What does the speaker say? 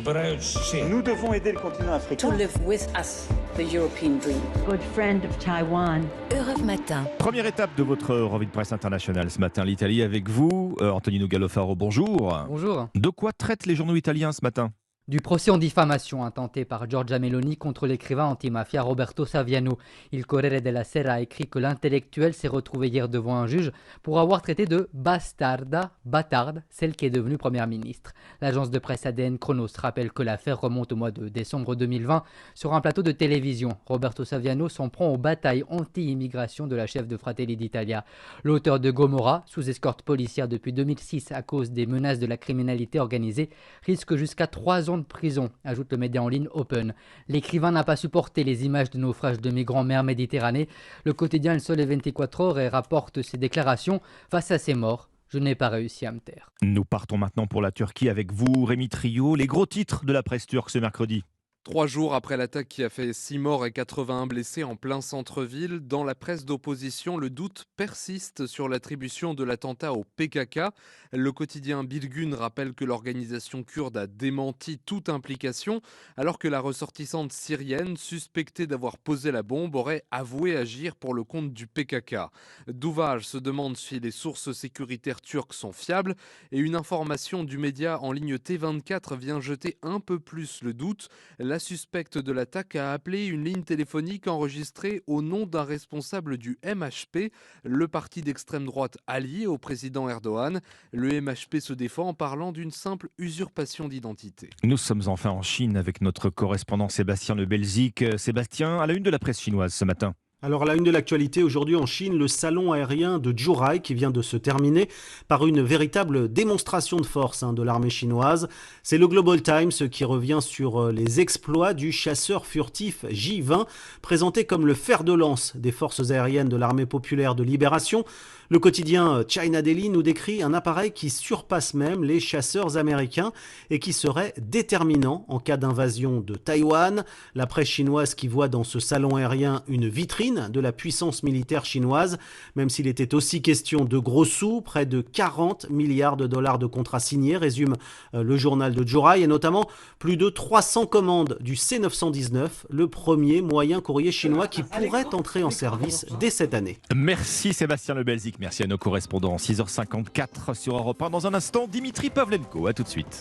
Nous devons aider le continent africain. To live with us, the European dream. Good friend of Taiwan. Europe Matin. Première étape de votre revue de presse internationale ce matin, l'Italie avec vous. Antonino Gallofaro, bonjour. Bonjour. De quoi traitent les journaux italiens ce matin ? Du procès en diffamation intenté par Giorgia Meloni contre l'écrivain antimafia Roberto Saviano. Il Corriere della Sera a écrit que l'intellectuel s'est retrouvé hier devant un juge pour avoir traité de bâtarde, celle qui est devenue première ministre. L'agence de presse ADN Chronos rappelle que l'affaire remonte au mois de décembre 2020 sur un plateau de télévision. Roberto Saviano s'en prend aux batailles anti-immigration de la chef de Fratelli d'Italia. L'auteur de Gomorra, sous escorte policière depuis 2006 à cause des menaces de la criminalité organisée, risque jusqu'à 3 ans de prison, ajoute le média en ligne Open. L'écrivain n'a pas supporté les images de naufrages de migrants en mer Méditerranée. Le quotidien Le Sole 24 Ore rapporte ses déclarations face à ces morts. Je n'ai pas réussi à me taire. Nous partons maintenant pour la Turquie avec vous, Rémi Trio. Les gros titres de la presse turque ce mercredi. 3 jours après l'attaque qui a fait 6 morts et 81 blessés en plein centre-ville, dans la presse d'opposition, le doute persiste sur l'attribution de l'attentat au PKK. Le quotidien Bilgun rappelle que l'organisation kurde a démenti toute implication, alors que la ressortissante syrienne, suspectée d'avoir posé la bombe, aurait avoué agir pour le compte du PKK. Douvaj se demande si les sources sécuritaires turques sont fiables, et une information du média en ligne T24 vient jeter un peu plus le doute. La suspecte de l'attaque a appelé une ligne téléphonique enregistrée au nom d'un responsable du MHP, le parti d'extrême droite allié au président Erdogan. Le MHP se défend en parlant d'une simple usurpation d'identité. Nous sommes enfin en Chine avec notre correspondant Sébastien Le Belzic. Sébastien, à la une de la presse chinoise ce matin. Alors à la une de l'actualité aujourd'hui en Chine, le salon aérien de Zhuhai qui vient de se terminer par une véritable démonstration de force de l'armée chinoise. C'est le Global Times qui revient sur les exploits du chasseur furtif J-20, présenté comme le fer de lance des forces aériennes de l'armée populaire de libération. Le quotidien China Daily nous décrit un appareil qui surpasse même les chasseurs américains et qui serait déterminant en cas d'invasion de Taïwan. La presse chinoise qui voit dans ce salon aérien une vitrine de la puissance militaire chinoise, même s'il était aussi question de gros sous, près de 40 milliards de dollars de contrats signés, résume le journal de Zhuhai, et notamment plus de 300 commandes du C919, le premier moyen courrier chinois qui pourrait entrer en service dès cette année. Merci Sébastien Le Belzic, merci à nos correspondants. 6h54 sur Europe 1. Dans un instant, Dimitri Pavlenko. À tout de suite.